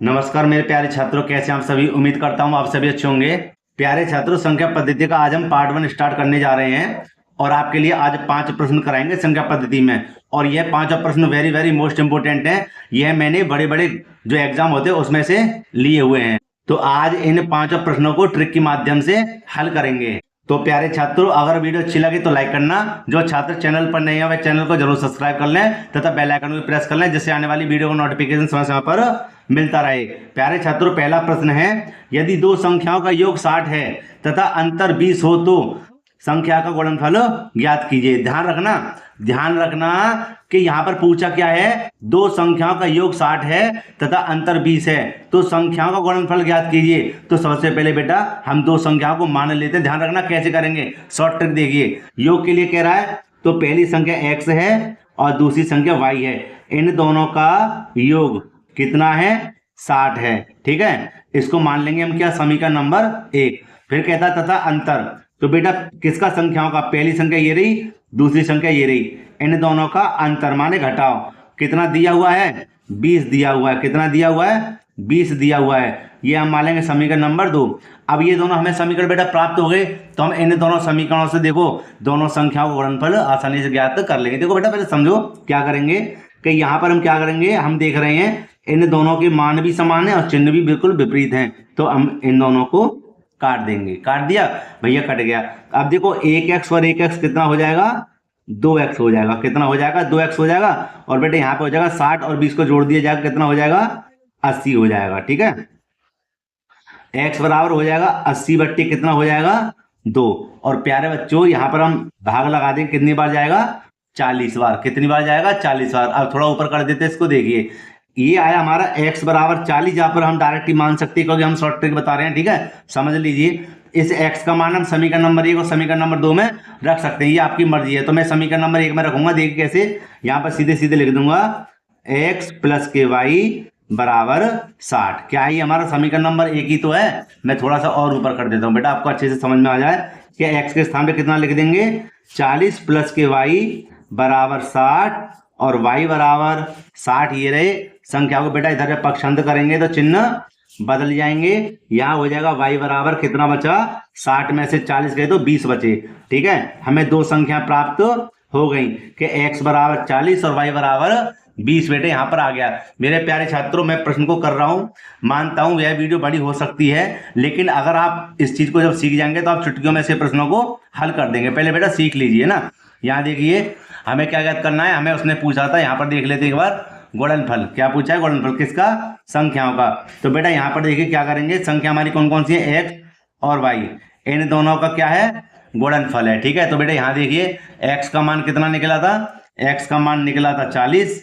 नमस्कार मेरे प्यारे छात्रों, कैसे आप सभी। उम्मीद करता हूँ आप सभी अच्छे होंगे। प्यारे छात्रों, संख्या पद्धति का आज हम पार्ट 1 स्टार्ट करने जा रहे हैं और आपके लिए आज 5 प्रश्न कराएंगे संख्या पद्धति में। और यह 5 प्रश्न वेरी वेरी मोस्ट इंपोर्टेंट हैं। यह मैंने बड़े बड़े जो एग्जाम होते हैं उसमें से लिए हुए हैं। तो आज इन 5 प्रश्नों को ट्रिक के माध्यम से हल करेंगे। तो प्यारे छात्रों, अगर वीडियो अच्छी लगी तो लाइक करना। जो छात्र चैनल पर नहीं है वह चैनल को जरूर सब्सक्राइब कर लें तथा बेल आइकन भी प्रेस कर लें, जिससे आने वाली वीडियो को नोटिफिकेशन समय समय पर मिलता रहे। प्यारे छात्रों, पहला प्रश्न है, यदि दो संख्याओं का योग 60 है तथा अंतर 20 हो तो संख्या का गुणनफल ज्ञात कीजिए। ध्यान रखना कि यहाँ पर पूछा क्या है, दो संख्याओं का योग 60 है तथा अंतर 20 है तो संख्याओं का गुणनफल ज्ञात कीजिए। तो सबसे पहले बेटा हम दो संख्याओं को मान लेते हैं। ध्यान रखना कैसे करेंगे, शॉर्ट ट्रिक देखिए। योग के लिए कह रहा है तो पहली संख्या x है और दूसरी संख्या y है। इन दोनों का योग कितना है, 60 है। ठीक है, इसको मान लेंगे हम क्या, समीकरण नंबर 1। फिर कहता तथा अंतर, तो बेटा किसका संख्याओं का, पहली संख्या ये रही, दूसरी संख्या ये रही, इन दोनों का अंतर माने घटाओ। कितना दिया हुआ है, 20 दिया हुआ है। कितना दिया हुआ है, 20 दिया हुआ है। ये हम मान लेंगे समीकरण नंबर 2। अब ये दोनों हमें समीकरण बेटा प्राप्त हो गए तो हम इन दोनों समीकरणों से देखो दोनों संख्याओं का गुणनफल आसानी से ज्ञात कर लेंगे। देखो बेटा पहले समझो क्या करेंगे कि यहाँ पर हम क्या करेंगे, हम देख रहे हैं इन दोनों के मान भी समान है और चिन्ह भी बिल्कुल विपरीत हैं, तो हम इन दोनों को काट देंगे। काट दिया भैया, कट गया। अब देखो 1x और 1x कितना हो जाएगा, 2x हो जाएगा। कितना हो जाएगा, 2x हो जाएगा। और बेटे यहाँ पे हो जाएगा 60 और 20 को जोड़ दिया जाएगा, कितना हो जाएगा, 80 हो जाएगा। ठीक है, x बराबर हो जाएगा 80 बट्टे कितना हो जाएगा, 2। और प्यारे बच्चों यहाँ पर हम भाग लगा देंगे, कितनी बार जाएगा, 40 बार। कितनी बार जाएगा, 40 बार। अब थोड़ा ऊपर कर देते हैं इसको, देखिए ये आया हमारा x बराबर 40। यहाँ पर हम डायरेक्ट ही मान सकते हैं क्योंकि हम शॉर्ट ट्रिक बता रहे हैं। ठीक है, समझ लीजिए इस x का मान हम समीकरण नंबर 1 और समीकरण नंबर 2 में रख सकते हैं, ये आपकी मर्जी है। तो मैं समीकरण नंबर 1 में रखूंगा, देखिए कैसे, यहाँ पर सीधे सीधे लिख दूंगा x प्लस के वाई बराबर 60। क्या है, हमारा समीकरण नंबर 1 ही तो है। मैं थोड़ा सा और ऊपर कर देता हूँ बेटा, आपको अच्छे से समझ में आ जाए कि x के स्थान पे कितना लिख देंगे, 40 प्लस के वाई बराबर 60 और y बराबर 60। ये रहे संख्या को बेटा इधर पक्षांतर करेंगे तो चिन्ह बदल जाएंगे। यहाँ हो जाएगा y बराबर कितना बचा, 60 में से 40 गए तो 20 बचे। ठीक है, हमें दो संख्या प्राप्त हो गई कि x बराबर 40 और y बराबर 20। बेटे यहाँ पर आ गया। मेरे प्यारे छात्रों, मैं प्रश्न को कर रहा हूँ, मानता हूँ यह वीडियो बड़ी हो सकती है, लेकिन अगर आप इस चीज को जब सीख जाएंगे तो आप चुटकियों में से प्रश्नों को हल कर देंगे। पहले बेटा सीख लीजिए ना। यहाँ देखिए हमें क्या याद करना है, हमें उसने पूछा था, यहाँ पर देख लेते एक बार, गुणनफल। क्या पूछा है, गुणनफल किसका, संख्याओं का। तो बेटा यहाँ पर देखिए क्या करेंगे, संख्या हमारी कौन कौन सी है, x और y, इन दोनों का क्या है, गुणनफल है। ठीक है, तो बेटा यहाँ देखिए x का मान कितना निकला था, x का मान निकला था 40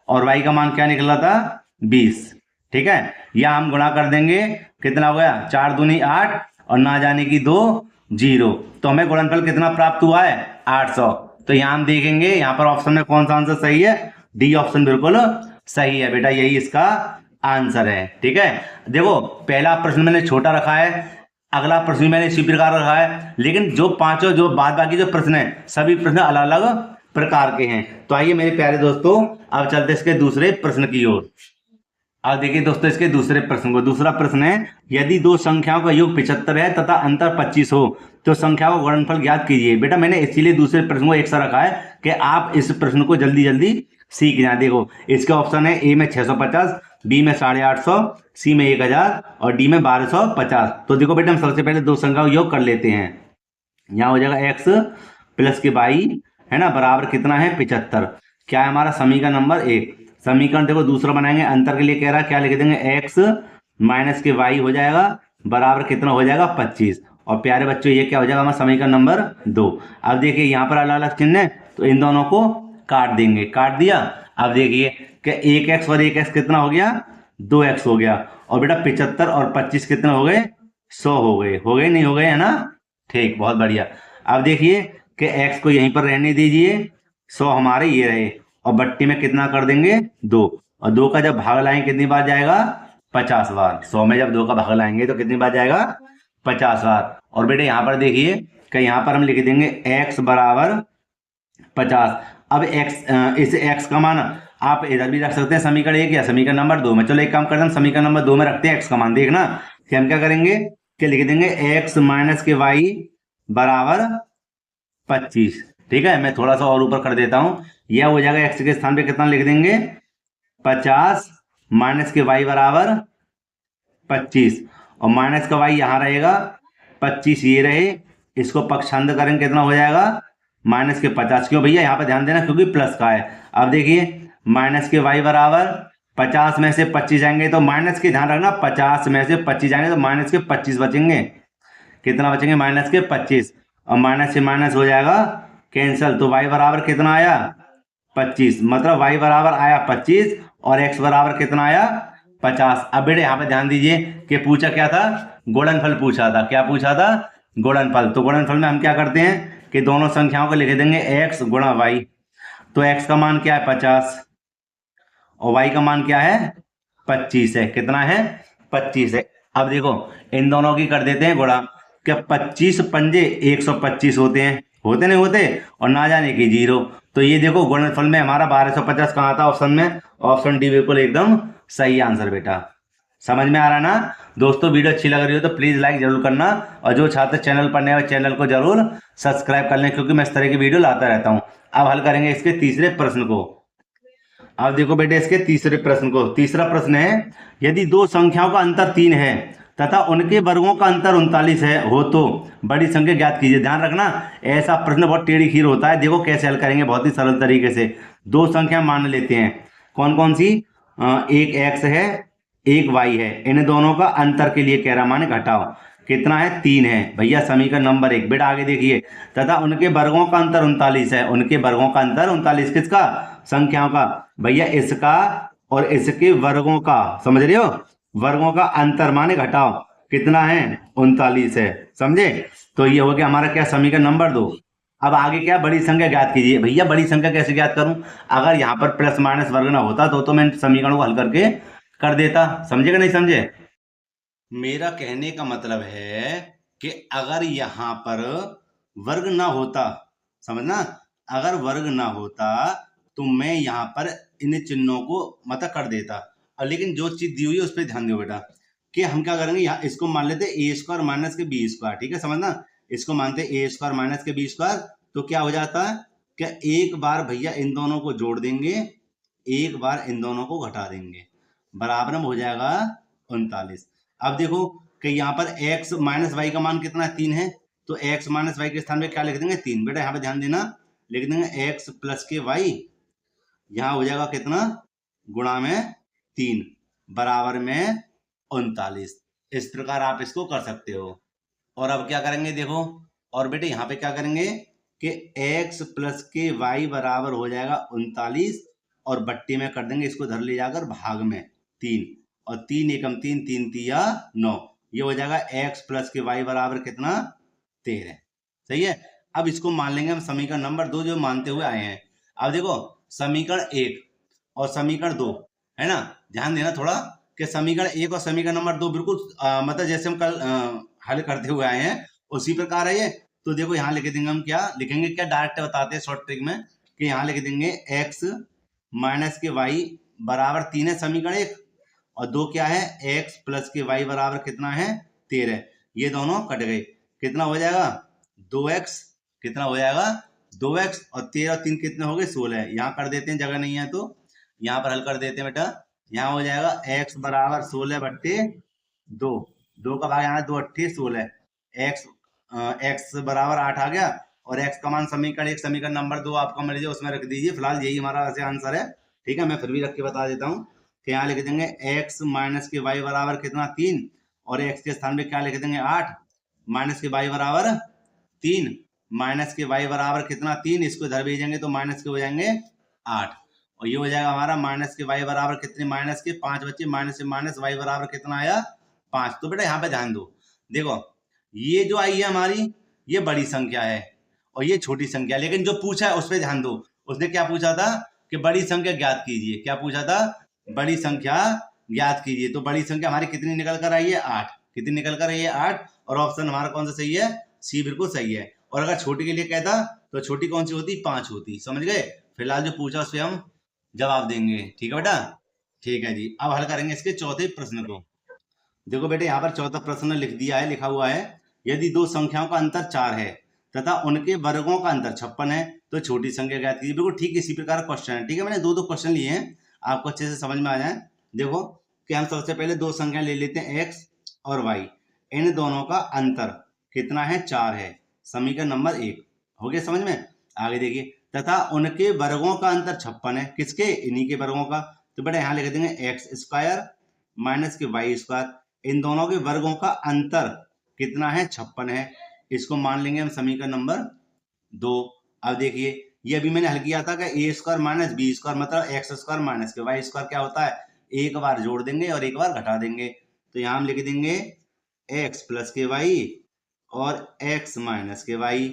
और y का मान क्या निकला था, 20। ठीक है, या हम गुणा कर देंगे, कितना हो गया, 4 दूनी 8 और ना जाने की 2 0। तो हमें गुणनफल कितना प्राप्त हुआ है, 800। तो यहाँ हम देखेंगे यहाँ पर ऑप्शन में कौन सा आंसर सही है, डी ऑप्शन बिल्कुल सही है बेटा, यही इसका आंसर है। ठीक है, देखो पहला प्रश्न मैंने छोटा रखा है, अगला प्रश्न भी मैंने इसी प्रकार रखा है, लेकिन जो पांचों जो बाद बाकी जो प्रश्न है सभी प्रश्न अलग अलग प्रकार के हैं। तो आइए मेरे प्यारे दोस्तों, अब चलते इसके दूसरे प्रश्न की ओर। अब देखिए दोस्तों इसके दूसरे प्रश्न को। दूसरा प्रश्न है, यदि दो संख्याओं का योग 75 है तथा अंतर 25 हो तो संख्या का गुणनफल ज्ञात कीजिए। बेटा मैंने इसीलिए दूसरे प्रश्न को एक सा रखा है कि आप इस प्रश्न को जल्दी जल्दी सीख जाए। देखो इसके ऑप्शन है, ए में 650, बी में 850, सी में 1000 और डी में 1250। तो देखो बेटा हम सबसे पहले दो संख्याओं का योग कर लेते हैं। यहाँ हो जाएगा x प्लस के वाई है ना, बराबर कितना है, 75। क्या है हमारा समीकरण नंबर 1। समीकरण देखो दूसरा बनाएंगे, अंतर के लिए कह रहा है, क्या लिख देंगे, x माइनस के वाई हो जाएगा बराबर कितना हो जाएगा, 25। और प्यारे बच्चों ये क्या हो जाएगा हमारा समीकरण नंबर 2। अब देखिए यहाँ पर अलग अलग चिन्ह है तो इन दोनों को काट देंगे। काट दिया। अब देखिए कि 1x और 1x कितना हो गया, 2x हो गया। और बेटा 75 और 25 कितना हो गए, 100 हो गए। हो गए नहीं हो गए, है ना, ठीक, बहुत बढ़िया। अब देखिए कि x को यहीं पर रहने दीजिए, 100 हमारे ये रहे और बट्टी में कितना कर देंगे, 2। और 2 का जब भाग लाएंगे कितनी बार जाएगा, 50 बार। 100 में जब 2 का भाग लाएंगे तो कितनी बार जाएगा, 50 बार। और बेटे यहाँ पर देखिए कि यहाँ पर हम लिख देंगे x बराबर 50। अब x इस x का मान आप इधर भी रख सकते हैं समीकरण 1 या समीकरण नंबर 2 में। चलो एक काम करते हैं, समीकरण नंबर 2 में रखते हैं एक्स का मान। देखना कि हम क्या करेंगे कि लिख देंगे एक्स माइनस के वाई बराबर 25। ठीक है, मैं थोड़ा सा और ऊपर कर देता हूं, यह हो जाएगा एक्स के स्थान पे कितना लिख देंगे 50 माइनस के वाई बराबर 25 और माइनस का वाई यहां रहेगा 25 ये रहे, इसको पक्षांतर करेंगे कितना हो जाएगा माइनस के 50। क्यों भैया यहाँ पे ध्यान देना क्योंकि प्लस का है। अब देखिए माइनस के वाई बराबर 50 में से 25 जाएंगे तो माइनस के, ध्यान रखना 50 में से 25 जाएंगे तो माइनस के 25 बचेंगे। कितना बचेंगे माइनस के 25 और माइनस से माइनस हो जाएगा कैंसिल। तो वाई बराबर कितना आया 25, मतलब वाई बराबर आया 25 और एक्स बराबर कितना आया 50। अब बेटे यहाँ पे ध्यान दीजिए कि पूछा क्या था, गुणनफल पूछा था। क्या पूछा था गुणनफल। तो गुणनफल में हम क्या करते हैं कि दोनों संख्याओं को लिख देंगे x गुणा वाई। तो x का मान क्या है 50 और y का मान क्या है 25 है। कितना है 25 है। अब देखो इन दोनों की कर देते हैं गुणा। क्या 25 पंजे 125 होते हैं, होते नहीं होते, और ना जाने की 0। तो ये देखो गुणनफल में हमारा 1250 कहाँ था ऑप्शन में, ऑप्शन डी बिल्कुल एकदम सही आंसर बेटा। समझ में आ रहा ना दोस्तों। वीडियो अच्छी लग रही हो तो प्लीज लाइक जरूर करना और जो छात्र चैनल पर नए हैं चैनल को जरूर सब्सक्राइब कर लें क्योंकि मैं इस तरह की वीडियो लाता रहता हूं। अब हल करेंगे इसके तीसरे प्रश्न को। अब देखो बेटे इसके तीसरे प्रश्न को। तीसरा प्रश्न है यदि दो संख्याओं का अंतर 3 है तथा उनके वर्गों का अंतर 39 है हो तो बड़ी संख्या ज्ञात कीजिए। ध्यान रखना ऐसा प्रश्न बहुत टेढ़ी खीर होता है। देखो कैसे हल करेंगे बहुत ही सरल तरीके से। दो संख्या मान लेते हैं, कौन कौन सी, एक एक्स है एक वाई है, इन दोनों का अंतर के लिए कह रहा मान घटाओ। कितना है 3 है भैया, समीकरण नंबर 1। बेटा आगे देखिए तथा उनके वर्गों का अंतर 39 है। उनके वर्गों का अंतर 39 किसका, संख्याओं का भैया, इसका और इसके वर्गों का, समझ रहे हो, वर्गों का अंतर माने घटाओ। कितना है 39 है, समझे। तो ये हो गया हमारा क्या समीकरण नंबर 2। अब आगे क्या बड़ी संख्या ज्ञात कीजिए। भैया बड़ी संख्या कैसे ज्ञात करूं, अगर यहाँ पर प्लस माइनस वर्ग ना होता तो मैं समीकरण को हल करके कर देता। समझेगा नहीं समझे। मेरा कहने का मतलब है कि अगर यहां पर वर्ग ना होता, समझना, अगर वर्ग ना होता तो मैं यहां पर इन चिन्हों को मतलब कर देता। और लेकिन जो चीज दी हुई है उस पर ध्यान दो बेटा कि हम क्या करेंगे, यहाँ इसको मान लेते ए स्क्वायर माइनस के बी स्क्वायर। ठीक है, समझना, इसको मानते ए स्क्वायर माइनस के बी स्क्वायर। तो क्या हो जाता है, क्या एक बार भैया इन दोनों को जोड़ देंगे, एक बार इन दोनों को घटा देंगे, बराबर में हो जाएगा 39। अब देखो कि यहाँ पर x माइनस वाई का मान कितना है 3 है, तो x माइनस वाई के स्थान पे क्या लिख देंगे 3। बेटा यहाँ पे ध्यान देना, लिख देंगे x प्लस के वाई, यहाँ हो जाएगा कितना गुणा में 3 बराबर में 39। इस प्रकार आप इसको कर सकते हो। और अब क्या करेंगे देखो, और बेटे यहाँ पे क्या करेंगे कि x प्लस के वाई बराबर हो जाएगा 39 और बट्टी में कर देंगे, इसको धर ले जाकर भाग में 3 और 3 एकम 3, 3 तिया 9, ये हो जाएगा x प्लस के वाई बराबर कितना 13। सही है। अब इसको मान लेंगे हम समीकरण नंबर 2 जो मानते हुए आए हैं। अब देखो समीकरण 1 और समीकरण 2 है ना, ध्यान देना थोड़ा कि समीकरण 1 और समीकरण नंबर 2 बिल्कुल मतलब जैसे हम कल हल करते हुए आए हैं उसी प्रकार है ये। तो देखो यहाँ लिख देंगे हम, क्या लिखेंगे, क्या डायरेक्ट बताते हैं शॉर्ट ट्रिक में कि यहाँ लिख देंगे x माइनस के वाई बराबर 3 है समीकरण 1 और 2 क्या है x प्लस के वाई बराबर कितना है 13। ये दोनों कट गए, कितना हो जाएगा 2x, कितना हो जाएगा 2x और 13 और 3 कितने हो गए 16। यहाँ कर देते हैं, जगह नहीं है तो यहाँ पर हल कर देते हैं बेटा। यहाँ हो जाएगा x बराबर 16 बट्टे 2, 2 का भाग यहाँ 2 अट्ठे 16, x बराबर 8 आ गया और x का मान समीकरण 1 समीकरण नंबर 2 आपका मिल जाए उसमें रख दीजिए। फिलहाल यही हमारा वैसे आंसर है। ठीक है, मैं फिर भी रख के बता देता हूँ कि यहाँ लिख देंगे x माइनस के वाई बराबर कितना 3 और x के स्थान पे क्या लिख देंगे 8 माइनस के वाई बराबर 3 माइनस के वाई बराबर कितना 3, इसको इधर भेजेंगे तो माइनस के हो जाएंगे 8 और ये हो जाएगा हमारा माइनस के वाई बराबर कितने, माइनस के 5 बच्चे, माइनस से माइनस वाई बराबर कितना आया 5। तो बेटा यहाँ पे ध्यान दो, देखो ये जो आई है हमारी ये बड़ी संख्या है और ये छोटी संख्या, लेकिन जो पूछा है उस पर ध्यान दो। उसने क्या पूछा था कि बड़ी संख्या ज्ञात कीजिए। क्या पूछा था, बड़ी संख्या ज्ञात कीजिए। तो बड़ी संख्या हमारी कितनी निकल कर आई है 8। कितनी निकल कर आई है 8 और ऑप्शन हमारा कौन सा सही है, सी बिल्कुल सही है। और अगर छोटी के लिए कहता तो छोटी कौन सी होती 5 होती। समझ गए। फिलहाल जो पूछा उस पर हम जवाब देंगे। ठीक है बेटा, ठीक है जी। अब हल करेंगे इसके चौथे प्रश्न को। देखो बेटे यहाँ पर चौथा प्रश्न लिख दिया है, लिखा हुआ है यदि दो संख्याओं का अंतर 4 है तथा उनके वर्गों का अंतर 56 है तो छोटी संख्या ज्ञात कीजिए। बिल्कुल ठीक इसी प्रकार क्वेश्चन है। ठीक है, मैंने दो क्वेश्चन लिए हैं, आपको अच्छे से समझ में आ जाए। देखो कि हम सबसे पहले दो संख्या ले लेते हैं x और y, इन दोनों का अंतर कितना है, 4 है। समीकरण नंबर 1 हो गया समझ में। आगे देखिए, तथा उनके वर्गों का अंतर 56 है, किसके, इन्हीं के वर्गों का। तो बेटा यहाँ लिख देंगे एक्स स्क्वायर माइनस के वाई स्क्वायर, इन दोनों के वर्गों का अंतर कितना है, 56 है। इसको मान लेंगे हम समीकरण नंबर 2। अब देखिए ये अभी मैंने हल किया था कि ए स्क्वायर माइनस बी स्क्वायर मतलब एक्स स्क्वायर माइनस के वाई स्क्वायर क्या होता है, एक बार जोड़ देंगे और एक बार घटा देंगे। तो यहाँ हम लिख देंगे एक्स प्लस के वाई और एक्स माइनस के वाई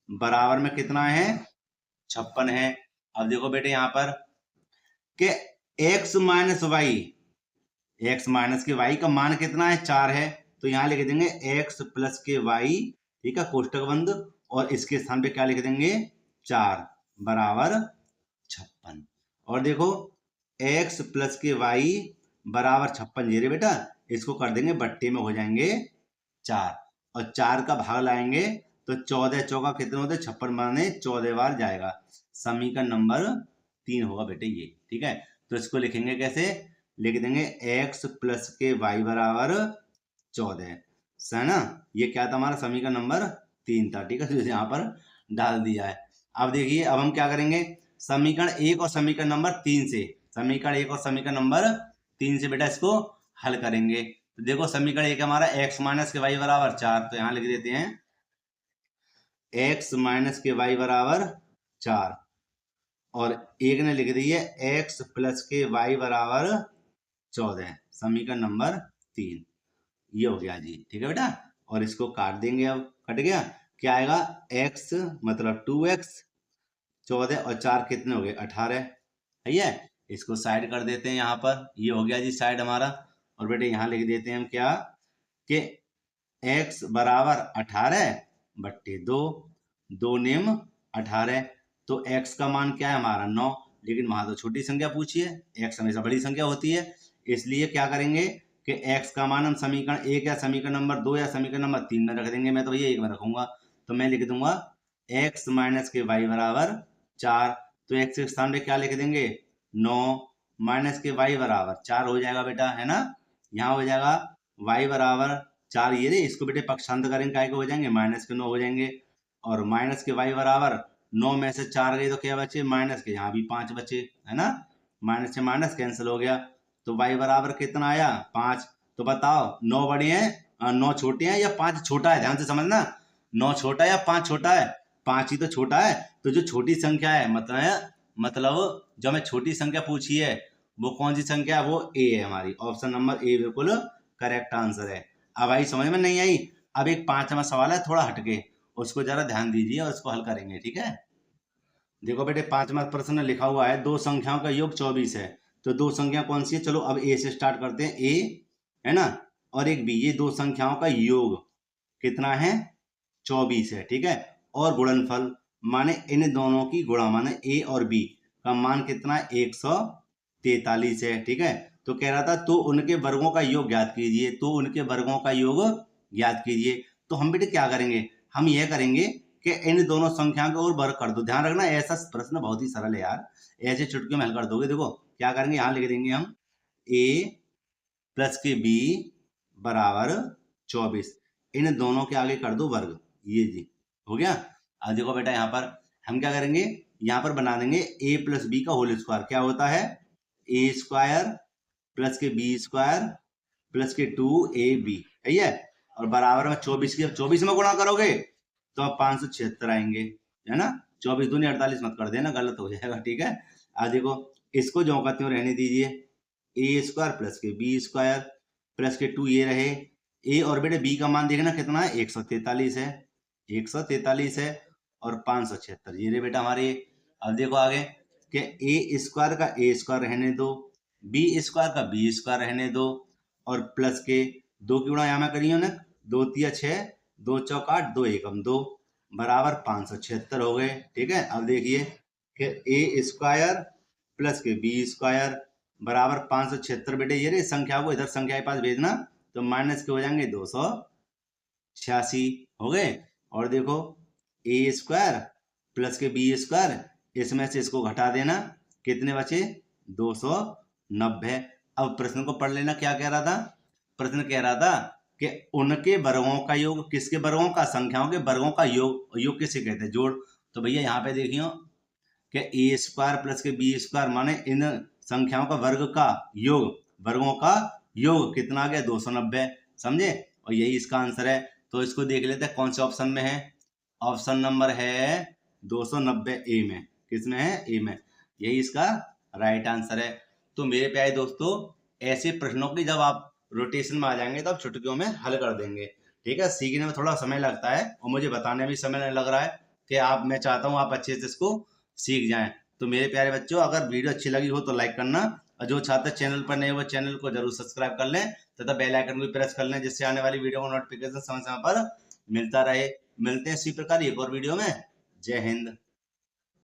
बराबर में कितना है, 56 है। अब देखो बेटे यहाँ पर कि x minus y, x minus के वाई का मान कितना है, 4 है। तो यहाँ लिख देंगे एक्स प्लस के वाई, ठीक है, कोष्टक बंद, और इसके स्थान पे क्या लिख देंगे, 4 बराबर 56। और देखो x प्लस के वाई बराबर 56 जीरे बेटा, इसको कर देंगे बट्टे में, हो जाएंगे 4 और 4 का भाग लाएंगे तो 14 चौका कितने होते, 56 माने 14 बार जाएगा। समीकरण नंबर 3 होगा बेटे ये। ठीक है, तो इसको लिखेंगे कैसे, लिख देंगे x प्लस के वाई बराबर 14, है ना। ये क्या था हमारा, समीकरण नंबर 3 था। ठीक है, तो यहाँ पर डाल दिया है। अब देखिए अब हम क्या करेंगे, समीकरण 1 और समीकरण नंबर 3 से, समीकरण 1 और समीकरण नंबर 3 से बेटा इसको हल करेंगे। तो देखो समीकरण 1 हमारा x माइनस के वाई बराबर 4, तो यहाँ लिख देते हैं x माइनस के वाई बराबर 4, और एक ने लिख दी है x प्लस के वाई बराबर 14, समीकरण नंबर 3। ये हो गया जी। ठीक है बेटा, और इसको काट देंगे, अब कट गया, क्या आएगा, x मतलब 2x, 14 और 4 कितने हो गए, 18, है। इसको साइड कर देते हैं यहाँ पर, ये हो गया जी साइड हमारा। और बेटे यहाँ लिख देते हैं हम क्या, कि x बराबर 18 बट्टे 2, 2 नेम 18, तो x का मान क्या है हमारा 9, लेकिन वहां तो छोटी संख्या पूछी है, x हमेशा बड़ी संख्या होती है, इसलिए क्या करेंगे कि x का मान हम समीकरण 1 या समीकरण नंबर 2 या समीकरण नंबर 3 में रख देंगे। मैं तो ये 1 में रखूंगा, तो मैं लिख दूंगा x माइनस के वाई बराबर 4, तो x के स्थान पे क्या लिख देंगे 9 माइनस के वाई बराबर 4 हो जाएगा बेटा, है ना। यहाँ हो जाएगा y बराबर 4, ये रे इसको बेटे पक्षांतर करेंगे, काय के हो जाएंगे, माइनस के 9 हो जाएंगे, और माइनस के y बराबर 9 में से 4 गए तो क्या बचे, माइनस के, यहाँ भी 5 बचे, है ना। माइनस से माइनस कैंसिल हो गया, तो y बराबर कितना आया, 5। तो बताओ 9 बड़े हैं, 9 छोटे हैं या 5 छोटा है, ध्यान से समझना, 9 छोटा है या 5 छोटा है, 5 ही तो छोटा है। तो जो छोटी संख्या है मतलब जो हमें छोटी संख्या पूछी है वो कौन सी संख्या है, वो a है हमारी, ऑप्शन नंबर ए बिल्कुल करेक्ट आंसर है। अब आई समझ में नहीं आई, अब एक 5वां सवाल है थोड़ा हटके, उसको जरा ध्यान दीजिए और उसको हल करेंगे। ठीक है, देखो बेटे 5वां प्रश्न लिखा हुआ है दो संख्याओं का योग 24 है, तो दो संख्या कौन सी है, चलो अब ए से स्टार्ट करते हैं, ए है ना, और एक बी, ये दो संख्याओं का योग कितना है, 24 है। ठीक है, और गुणनफल माने इन दोनों की गुणा, माने ए और बी का मान कितना है, 143 है। ठीक है, तो कह रहा था तो उनके वर्गों का योग ज्ञात कीजिए, तो उनके वर्गों का योग ज्ञात कीजिए। तो हम बेटे क्या करेंगे, हम यह करेंगे कि इन दोनों संख्याओं को और वर्ग कर दो। ध्यान रखना ऐसा प्रश्न बहुत ही सरल है यार, ऐसे चुटकी में हल कर दोगे। देखो क्या करेंगे, यहाँ लिख देंगे हम a प्लस के b बराबर 24, इन दोनों के आगे कर दो वर्ग, ये जी हो गया। अब देखो बेटा यहाँ पर हम क्या करेंगे, यहाँ पर बना देंगे a प्लस बी का होल स्क्वायर, क्या होता है a स्क्वायर प्लस के b स्क्वायर प्लस के 2ab, है। और बराबर में 24 की, अब 24 में गुणा करोगे तो अब 576 आएंगे, है ना। 24 दूनी 48 मत कर देना, गलत हो जाएगा। ठीक है, आज देखो इसको जो का त्यों रहने दीजिए, ए स्क्वायर प्लस के बी स्क्वायर प्लस के 2 ये रहे, ए और बेटे बी का मान देखना कितना है, 143 है, 143 है, और 576 ये रहे बेटा हमारे। अब देखो आगे कि ए स्क्वायर का ए स्क्वायर रहने दो, बी स्क्वायर का बी स्क्वायर रहने दो, और प्लस के 2 की गुणा यहाँ में करिए ना, 2 तिया 6, 2 चौक 8, 2 एकम 2 बराबर 576 हो गए। ठीक है, अब देखिए कि ए स्क्वायर प्लस के बी स्क्वायर बराबर 576। बेटे ये रे संख्या को इधर संख्या के पास भेजना, तो माइनस के हो जाएंगे 286 हो गए। और देखो ए स्क्वायर प्लस के बी स्क्वायर, इसमें से इसको घटा देना, कितने बचे 290। अब प्रश्न को पढ़ लेना, क्या कह रहा था? प्रश्न कह रहा था कि उनके वर्गों का योग, किसके वर्गों का? संख्याओं के वर्गों का योग। योग किसे कहते हैं? जोड़। तो भैया यहाँ पे देखियो कि ए स्क्वायर प्लस के बी स्क्वायर माने इन संख्याओं का वर्ग का योग, वर्गों का योग कितना आ गया? 290। समझे? और यही इसका आंसर है। तो इसको देख लेते हैं कौन से ऑप्शन में है। ऑप्शन नंबर है 290 ए में। किसमें है? ए में। यही इसका राइट आंसर है। तो मेरे प्यारे दोस्तों, ऐसे प्रश्नों की जब आप रोटेशन में आ जाएंगे तब चुटकियों में हल कर देंगे। ठीक है, सीखने में थोड़ा समय लगता है और मुझे बताने में भी समय नहीं लग रहा है कि मैं चाहता हूँ आप अच्छे से इसको सीख जाएं। तो मेरे प्यारे बच्चों, अगर वीडियो अच्छी लगी हो तो लाइक करना, और जो छात्र चैनल पर नए वो चैनल को जरूर सब्सक्राइब कर लें तथा बेल आइकन को प्रेस कर लें, जिससे आने वाली वीडियो को नोटिफिकेशन समय समय पर मिलता रहे। मिलते हैं इसी प्रकार एक और वीडियो में। जय हिंद।